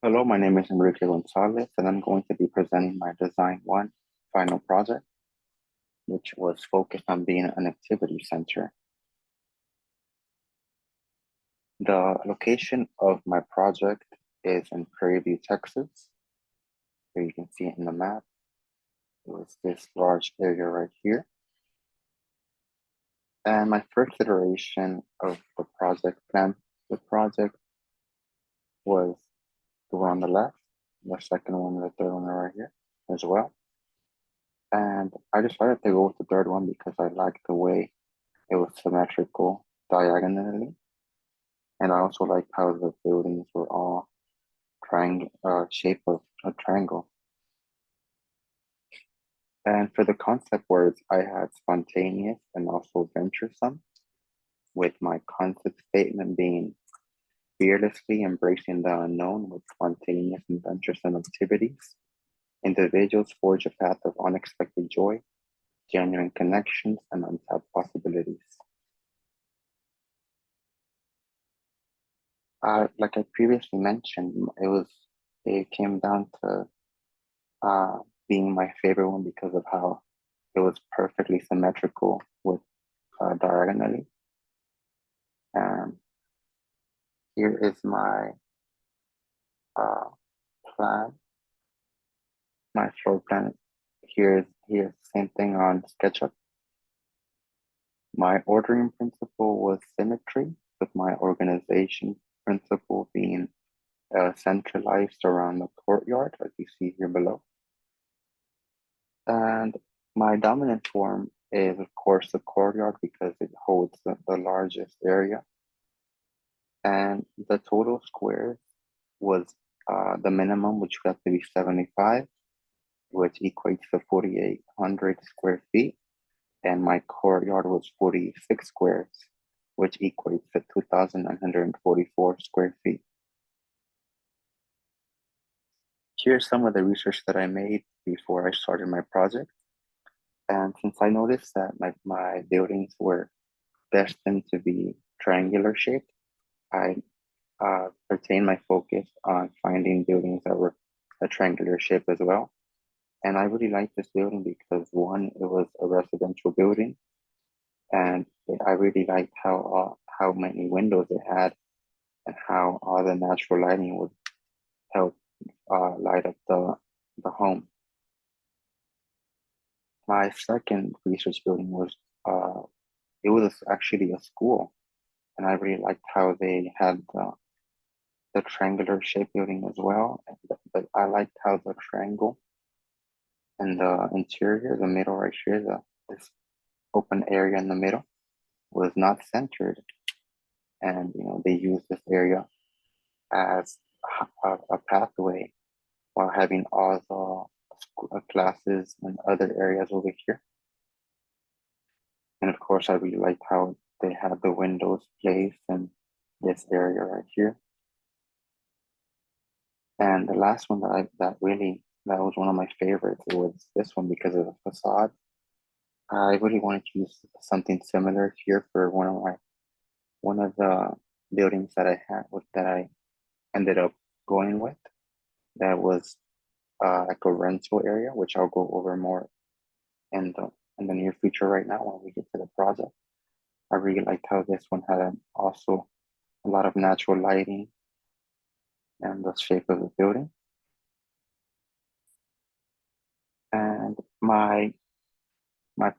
Hello, my name is Enrique Gonzalez, and I'm going to be presenting my Design 1 final project, which was focused on being an activity center. The location of my project is in Prairie View, Texas. Here you can see it in the map. It was this large area right here. And my first iteration of the project plan, the project was the one on the left, the second one, and the third one are right here as well. And I decided to go with the third one because I liked the way it was symmetrical diagonally. And I also liked how the buildings were all shape of a triangle. And for the concept words, I had spontaneous and also venturesome, with my concept statement being fearlessly embracing the unknown with spontaneous and venturesome activities. Individuals forge a path of unexpected joy, genuine connections, and untapped possibilities. Like I previously mentioned, it came down to uh, being my favorite one because of how it was perfectly symmetrical with diagonally. And here is my uh, plan, my floor plan. Here's the same thing on SketchUp. My ordering principle was symmetry, with my organization principle being centralized around the courtyard, as you see here below. And my dominant form is, of course, the courtyard because it holds the largest area. And the total squares was the minimum, which would have to be 75, which equates to 4,800 square feet. And my courtyard was 46 squares, which equates to 2,944 square feet. Here's some of the research that I made before I started my project. And since I noticed that my buildings were destined to be triangular shaped, I retained my focus on finding buildings that were a triangular shape as well. And I really liked this building because one, it was a residential building, and I really liked how many windows it had and how all the natural lighting would help light up the home. My second research building was it was actually a school, and I really liked how they had the triangular shape building as well. But I liked how the triangle and the interior, the middle right here, this open area in the middle was not centered, and they used this area as a pathway while having all the classes and other areas over here. And of course, I really liked how they had the windows placed in this area right here. And the last one that was one of my favorites. It was this one because of the facade. I really wanted to use something similar here for one of the buildings that I ended up going with. That was like a rental area, which I'll go over more in the near future right now when we get to the project. I really liked how this one had also a lot of natural lighting and the shape of the building. And my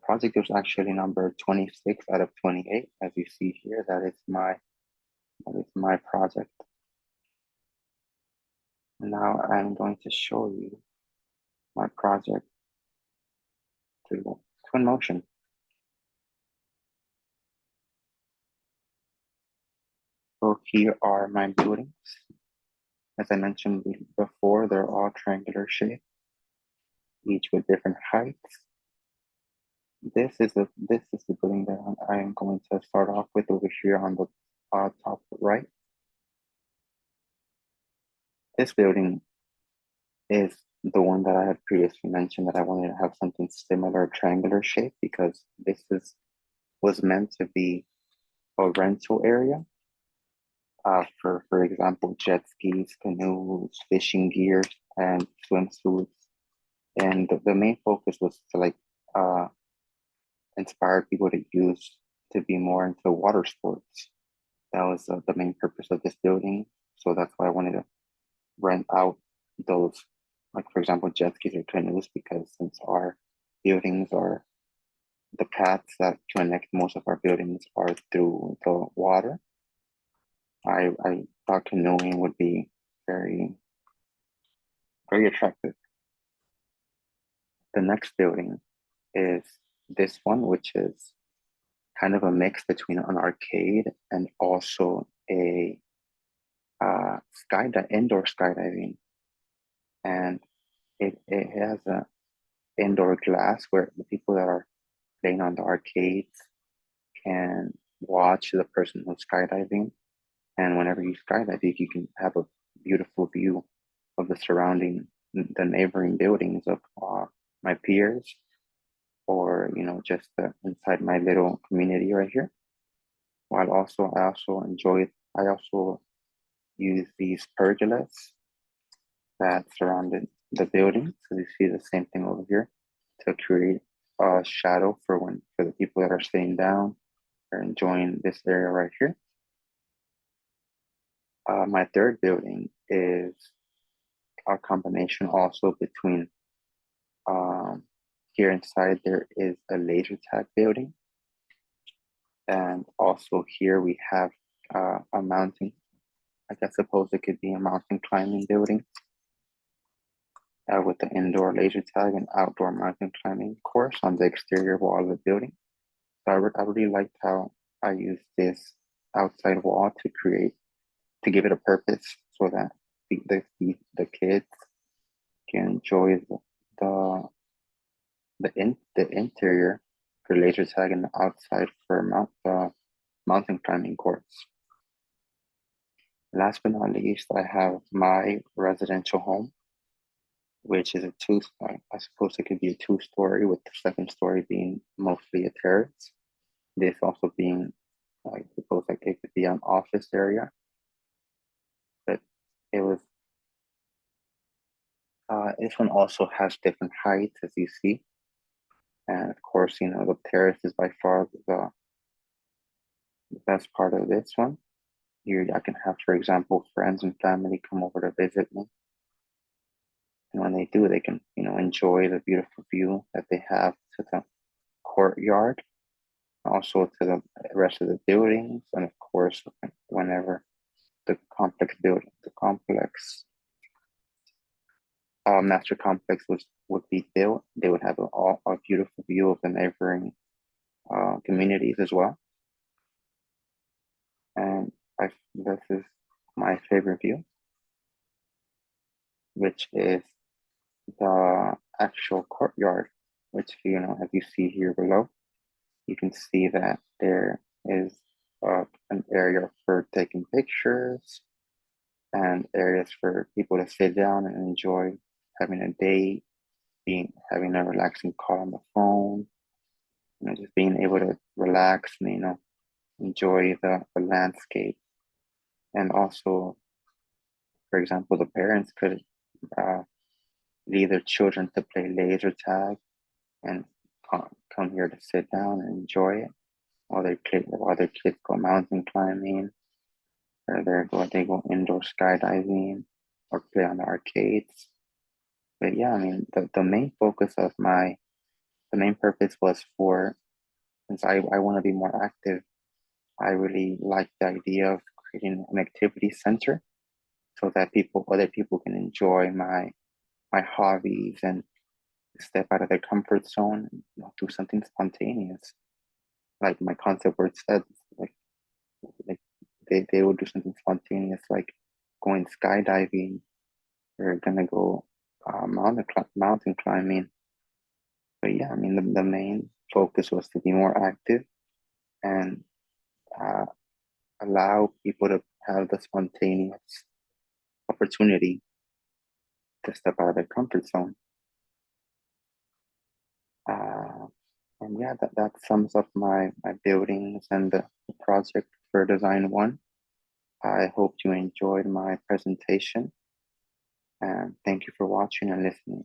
project was actually number 26 out of 28. As you see here, that is my project. Now I'm going to show you my project to Twinmotion. So here are my buildings. As I mentioned before, they're all triangular shape, each with different heights. This is the building that I am going to start off with over here on the top right. This building is the one that I had previously mentioned that I wanted to have something similar, triangular shape, because was meant to be a rental area for example, jet skis, canoes, fishing gears, and swimsuits. And the main focus was to like uh, inspire people to be more into water sports. That was the main purpose of this building. So that's why I wanted to rent out those, like for example, jet skis or canoes, because since our buildings are the paths that connect most of our buildings are through the water. I thought canoeing would be very, very attractive. The next building is this one, which is kind of a mix between an arcade and also a indoor skydiving. And it has a indoor glass where the people that are playing on the arcades can watch the person who's skydiving. And whenever you skydive, you can have a beautiful view of the neighboring buildings of my peers, or just inside my little community right here. While I also use these pergolas that surrounded the building. So you see the same thing over here to create a shadow for the people that are sitting down or enjoying this area right here. My third building is a combination also between um, here inside there is a laser tag building, and also here we have a mountain. I guess suppose it could be a mountain climbing building with the indoor laser tag and outdoor mountain climbing course on the exterior wall of the building. So I really liked how I used this outside wall to give it a purpose so that the kids can enjoy the interior for laser tag and the outside for mountain climbing course. Last but not least, I have my residential home, which is I suppose it could be a two-story with the second story being mostly a terrace. This also being like suppose like it could be an office area, but it was this one also has different heights as you see. And of course, the terrace is by far the best part of this one. Here I can have, for example, friends and family come over to visit me. And when they do, they can, enjoy the beautiful view that they have to the courtyard, also to the rest of the buildings, and of course, whenever the complex master complex would be built, they would have a beautiful view of the neighboring communities as well. And this is my favorite view, which is the actual courtyard, which, as you see here below, you can see that there is an area for taking pictures and areas for people to sit down and enjoy having a date, having a relaxing call on the phone, just being able to relax and, enjoy the landscape. And also, for example, the parents could uh, leave their children to play laser tag and come here to sit down and enjoy it while their kids go mountain climbing, or they go indoor skydiving or play on the arcades. But yeah, I mean the main focus of the main purpose was for since I want to be more active, I really like the idea of creating an activity center so that other people can enjoy my hobbies and step out of their comfort zone and do something spontaneous. Like my concept word said, like they will do something spontaneous like going skydiving or gonna go mountain climbing. But yeah, I mean the main focus was to be more active and uh, allow people to have the spontaneous opportunity to step out of their comfort zone. Uh, and yeah, that sums up my buildings and the project for design one. I hope you enjoyed my presentation, and thank you for watching and listening.